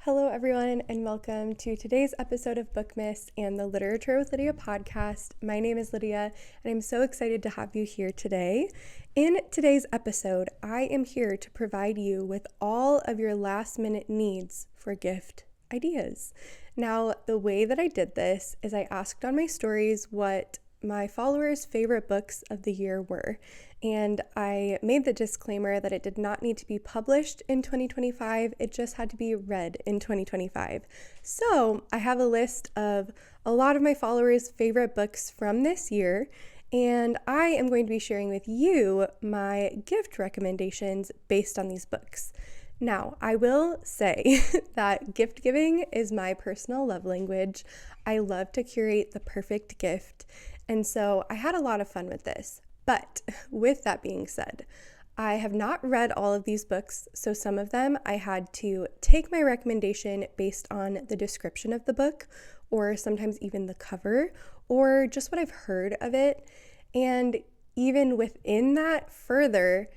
Hello, everyone, and welcome to today's episode of Bookmas and the Literature with Lydia podcast. My name is Lydia, and I'm so excited to have you here today. In today's episode, I am here to provide you with all of your last-minute needs for gift ideas. Now, the way that I did this is I asked on my stories what my followers' favorite books of the year were. And I made the disclaimer that it did not need to be published in 2025, it just had to be read in 2025. So I have a list of a lot of my followers' favorite books from this year, and I am going to be sharing with you my gift recommendations based on these books. Now, I will say that gift giving is my personal love language. I love to curate the perfect gift, and so I had a lot of fun with this. But with that being said, I have not read all of these books, so some of them I had to take my recommendation based on the description of the book, or sometimes even the cover, or just what I've heard of it. And even within that further,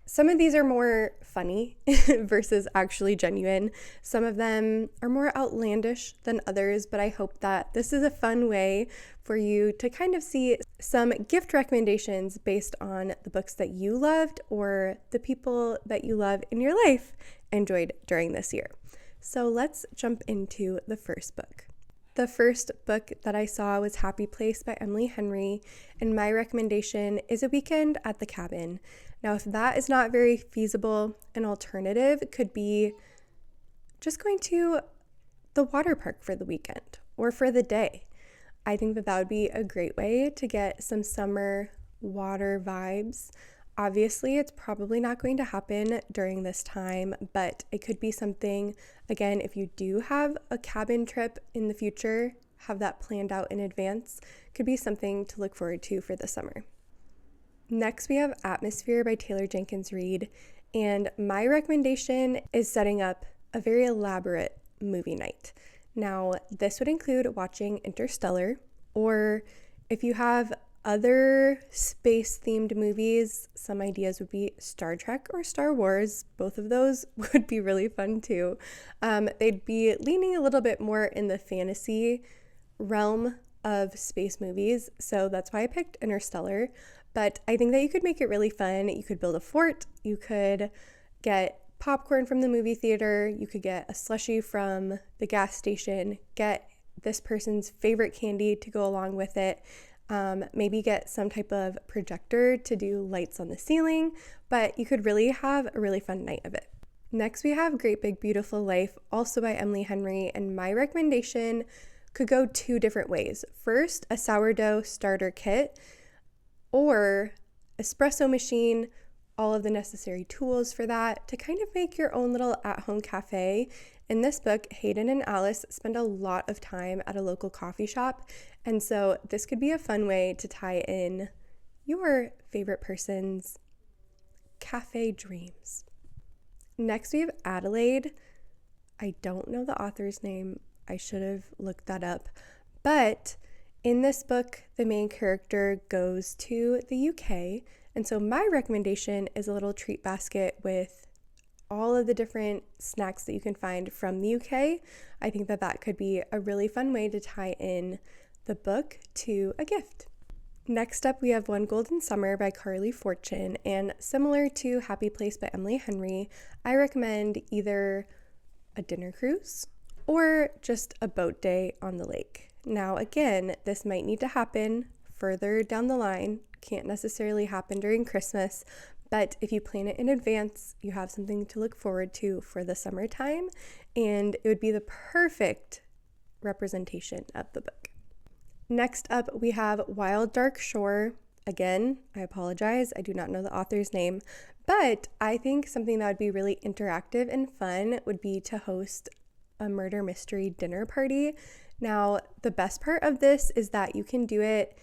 some of these are more funny versus actually genuine. Some of them are more outlandish than others, but I hope that this is a fun way for you to kind of see some gift recommendations based on the books that you loved or the people that you love in your life enjoyed during this year. So let's jump into the first book. The first book that I saw was Happy Place by Emily Henry, and my recommendation is A Weekend at the Cabin. Now, if that is not very feasible, an alternative could be just going to the water park for the weekend or for the day. I think that would be a great way to get some summer water vibes. Obviously, it's probably not going to happen during this time, but it could be something, again, if you do have a cabin trip in the future, have that planned out in advance, could be something to look forward to for the summer. Next, we have Atmosphere by Taylor Jenkins Reid, and my recommendation is setting up a very elaborate movie night. Now, this would include watching Interstellar, or if you have other space-themed movies, some ideas would be Star Trek or Star Wars. Both of those would be really fun too. They'd be leaning a little bit more in the fantasy realm of space movies, so that's why I picked Interstellar. But I think that you could make it really fun. You could build a fort, you could get popcorn from the movie theater, you could get a slushie from the gas station, get this person's favorite candy to go along with it, maybe get some type of projector to do lights on the ceiling, but you could really have a really fun night of it. Next, we have Great Big Beautiful Life, also by Emily Henry, and my recommendation could go two different ways. First, a sourdough starter kit, or espresso machine, all of the necessary tools for that to kind of make your own little at-home cafe. In this book, Hayden and Alice spend a lot of time at a local coffee shop, and so this could be a fun way to tie in your favorite person's cafe dreams. Next, we have Adelaide. I don't know the author's name. I should have looked that up, but in this book, the main character goes to the UK, and so my recommendation is a little treat basket with all of the different snacks that you can find from the UK. I think that could be a really fun way to tie in the book to a gift. Next up, we have One Golden Summer by Carly Fortune, and similar to Happy Place by Emily Henry, I recommend either a dinner cruise or just a boat day on the lake. Now, again, this might need to happen further down the line, can't necessarily happen during Christmas, but if you plan it in advance, you have something to look forward to for the summertime, and it would be the perfect representation of the book. Next up, we have Wild Dark Shore. Again, I apologize, I do not know the author's name, but I think something that would be really interactive and fun would be to host a murder mystery dinner party. Now, the best part of this is that you can do it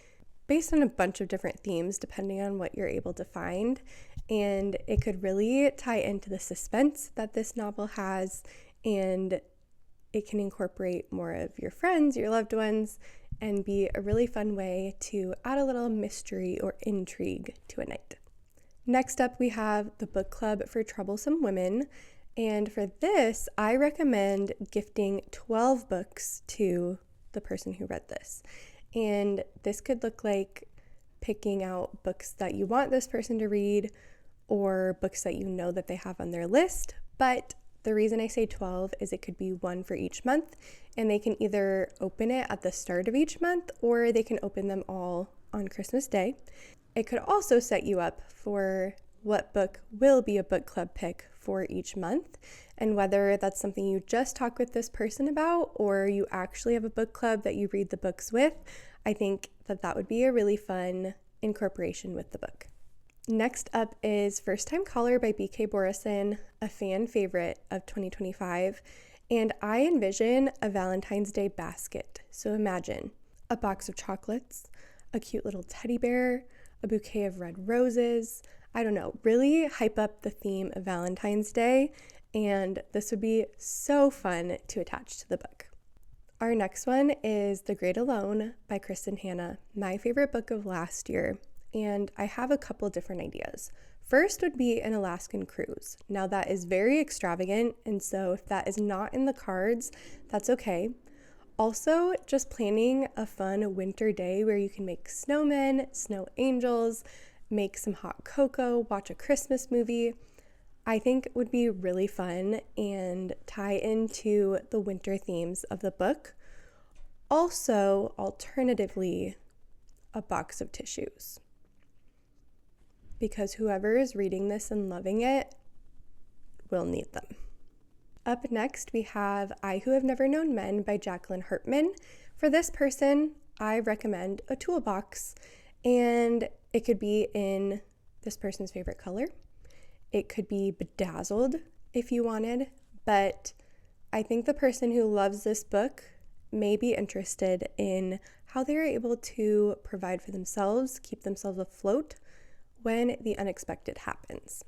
based on a bunch of different themes depending on what you're able to find, and it could really tie into the suspense that this novel has, and it can incorporate more of your friends, your loved ones, and be a really fun way to add a little mystery or intrigue to a night. Next up, we have The Book Club for Troublesome Women, And for this, I recommend gifting 12 books to the person who read this. And this could look like picking out books that you want this person to read or books that you know that they have on their list. But the reason I say 12 is it could be one for each month, and they can either open it at the start of each month or they can open them all on Christmas Day. It could also set you up for what book will be a book club pick for each month, and whether that's something you just talk with this person about or you actually have a book club that you read the books with. I think that would be a really fun incorporation with the book. Next up is First Time Caller by B.K. Borison, a fan favorite of 2025, and I envision a Valentine's Day basket. So imagine a box of chocolates, a cute little teddy bear, a bouquet of red roses. I don't know, really hype up the theme of Valentine's Day, and this would be so fun to attach to the book. Our next one is The Great Alone by Kristen Hanna, my favorite book of last year, and I have a couple different ideas. First would be an Alaskan cruise. Now that is very extravagant, and so if that is not in the cards, that's okay. Also, just planning a fun winter day where you can make snowmen, snow angels, make some hot cocoa, watch a Christmas movie, I think would be really fun and tie into the winter themes of the book. Also, alternatively, a box of tissues, because whoever is reading this and loving it will need them. Up next, we have I Who Have Never Known Men by Jacqueline Hartman. For this person, I recommend a toolbox, and it could be in this person's favorite color. It could be bedazzled if you wanted, but I think the person who loves this book may be interested in how they are able to provide for themselves, keep themselves afloat when the unexpected happens.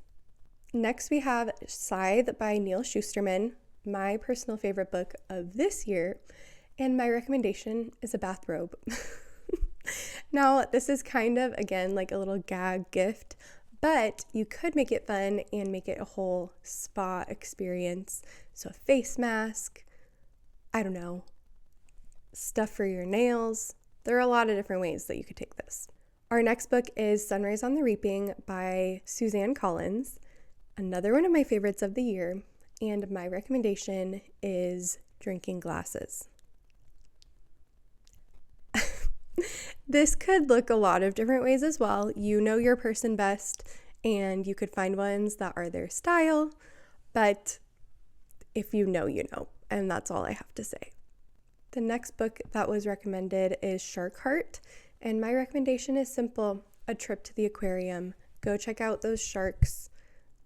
Next, we have Scythe by Neil Shusterman, my personal favorite book of this year, and my recommendation is a bathrobe. Now, this is kind of, again, like a little gag gift, but you could make it fun and make it a whole spa experience. So a face mask, I don't know, stuff for your nails. There are a lot of different ways that you could take this. Our next book is Sunrise on the Reaping by Suzanne Collins, another one of my favorites of the year, and my recommendation is Drinking Glasses. This could look a lot of different ways as well. You know your person best, and you could find ones that are their style, but if you know, you know, and that's all I have to say. The next book that was recommended is Shark Heart, and my recommendation is simple: a trip to the aquarium. Go check out those sharks.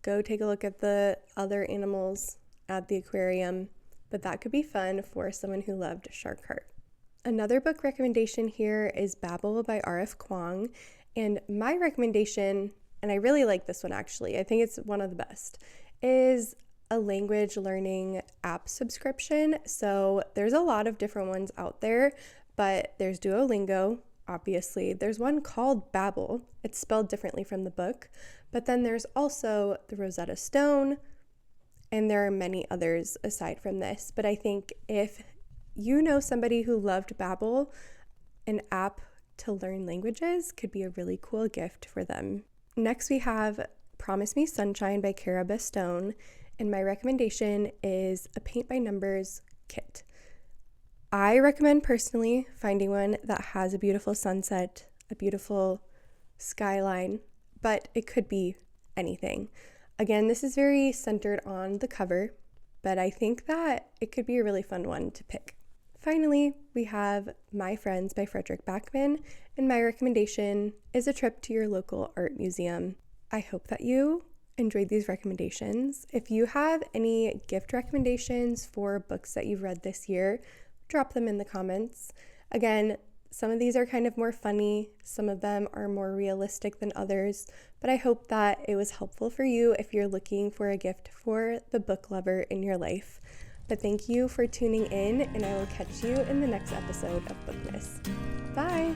Go take a look at the other animals at the aquarium, but that could be fun for someone who loved Shark Heart. Another book recommendation here is Babel by R.F. Kuang, and my recommendation, and I really like this one actually, I think it's one of the best, is a language learning app subscription. So there's a lot of different ones out there, but there's Duolingo, obviously. There's one called Babel. It's spelled differently from the book, but then there's also the Rosetta Stone, and there are many others aside from this. But I think if you know somebody who loved Babel, an app to learn languages could be a really cool gift for them. Next, we have Promise Me Sunshine by Cara Bestone, and my recommendation is a paint by numbers kit. I recommend personally finding one that has a beautiful sunset, a beautiful skyline, but it could be anything. Again, this is very centered on the cover, but I think that it could be a really fun one to pick. Finally, we have My Friends by Frederick Backman, and my recommendation is a trip to your local art museum. I hope that you enjoyed these recommendations. If you have any gift recommendations for books that you've read this year, drop them in the comments. Again, some of these are kind of more funny, some of them are more realistic than others, but I hope that it was helpful for you if you're looking for a gift for the book lover in your life. But thank you for tuning in, and I will catch you in the next episode of Bookmas. Bye!